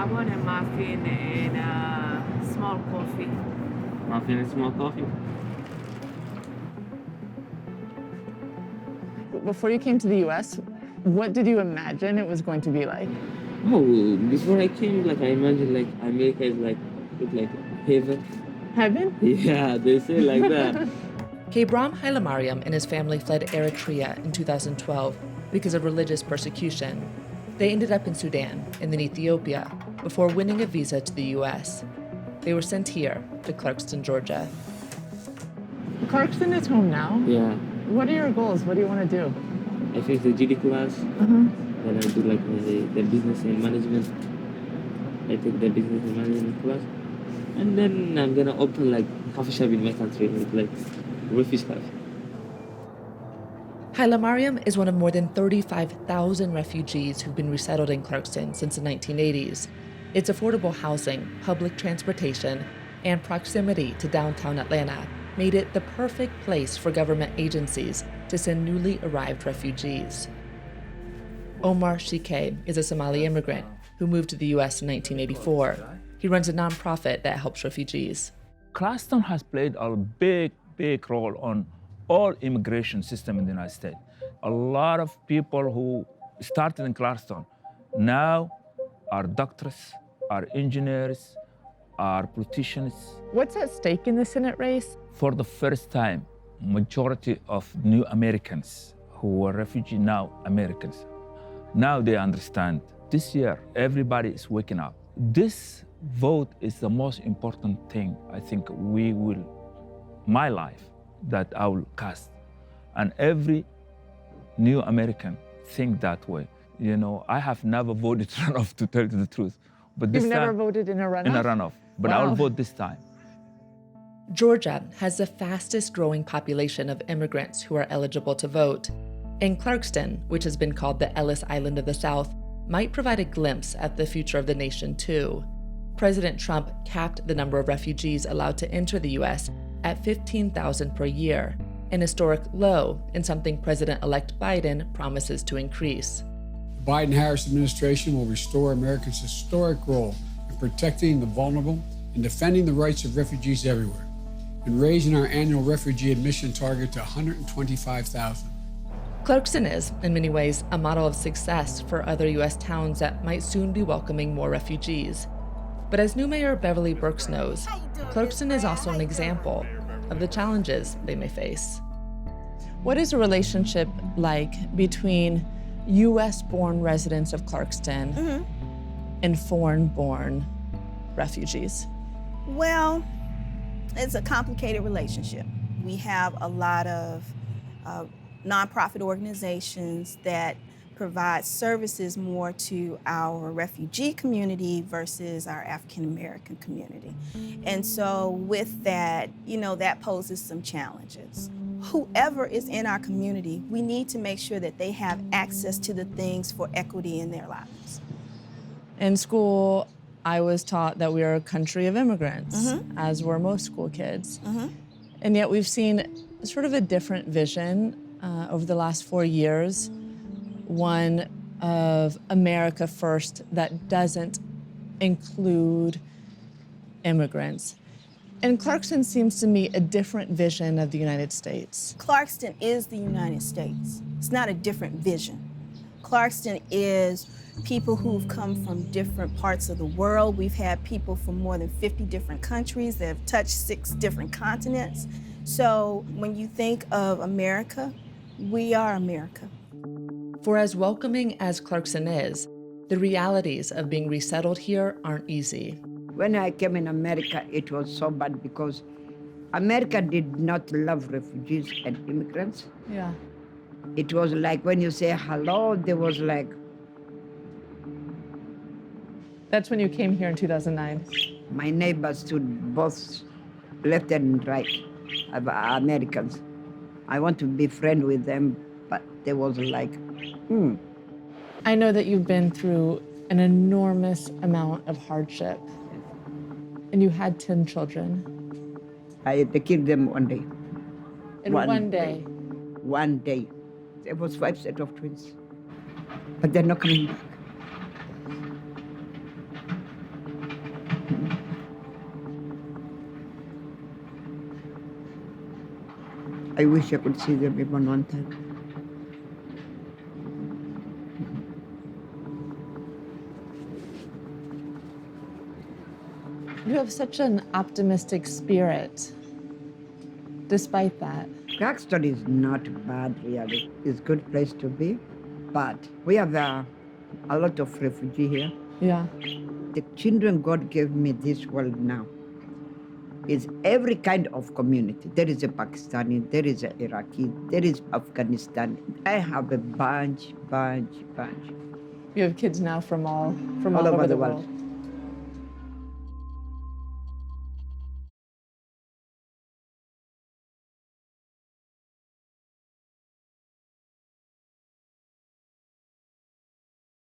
I want a muffin and a small coffee. Muffin and small coffee. Before you came to the US, what did you imagine it was going to be like? Oh, before I came, like I imagined like America is like look like heaven. Heaven? Yeah, they say like that. Kebram Hailemariam and his family fled Eritrea in 2012 because of religious persecution. They ended up in Sudan and then Ethiopia before winning a visa to the US. They were sent here to Clarkston, Georgia. Clarkston is home now. Yeah, What are your goals? What do you want to do? I finished the GD class. Then I do like the business and management. I take the business and management class, and then I'm gonna open like coffee shop in my country, like refugee cafe. Hailemariam is one of more than 35,000 refugees who've been resettled in Clarkston since the 1980s. Its affordable housing, public transportation, and proximity to downtown Atlanta made it the perfect place for government agencies to send newly arrived refugees. Omar Shike is a Somali immigrant who moved to the US in 1984. He runs a nonprofit that helps refugees. Clarkston has played a big role on all immigration system in the United States. A lot of people who started in Clarkston now are doctors, are engineers, are politicians. What's at stake in the Senate race? For the first time, majority of new Americans who were refugees now Americans. Now they understand. This year, everybody is waking up. This vote is the most important thing I think my life, that I will cast. And every new American think that way. You know, I have never voted runoff, to tell you the truth. But this You've time, never voted in a runoff? in a runoff, but I will vote this time. Georgia has the fastest growing population of immigrants who are eligible to vote. And Clarkston, which has been called the Ellis Island of the South, might provide a glimpse at the future of the nation too. President Trump capped the number of refugees allowed to enter the US at 15,000 per year, an historic low and something President-elect Biden promises to increase. The Biden-Harris administration will restore America's historic role in protecting the vulnerable and defending the rights of refugees everywhere, and raising our annual refugee admission target to 125,000. Clarkston is, in many ways, a model of success for other U.S. towns that might soon be welcoming more refugees. But as new Mayor Beverly Burks knows, Clarkston is also an example of the challenges they may face. What is a relationship like between U.S.-born residents of Clarkston and foreign-born refugees? Well, it's a complicated relationship. We have a lot of nonprofit organizations that provide services more to our refugee community versus our African American community. And so with that, that poses some challenges. Whoever is in our community, we need to make sure that they have access to the things for equity in their lives. In school, I was taught that we are a country of immigrants, as were most school kids. And yet we've seen sort of a different vision over the last 4 years, one of America First that doesn't include immigrants. And Clarkston seems to me a different vision of the United States. Clarkston is the United States. It's not a different vision. Clarkston is people who've come from different parts of the world. We've had people from more than 50 different countries that have touched 6 different continents. So when you think of America, we are America. For as welcoming as Clarkston is, the realities of being resettled here aren't easy. When I came in America, it was so bad because America did not love refugees and immigrants. Yeah. It was like when you say hello, there was like... That's when you came here in 2009. My neighbors stood both left and right, Americans. I want to be friends with them, but there was like, I know that you've been through an enormous amount of hardship, and you had 10 children. They killed them one day. In one day? One day. There was 5 sets of twins, but they're not coming back. I wish I could see them even one time. You have such an optimistic spirit, despite that. Clarkston is not bad, really. It's a good place to be, but we have a lot of refugees here. Yeah. The children God gave me this world now is every kind of community. There is a Pakistani, there is an Iraqi, there is Afghanistan. I have a bunch. You have kids now from all All over the world.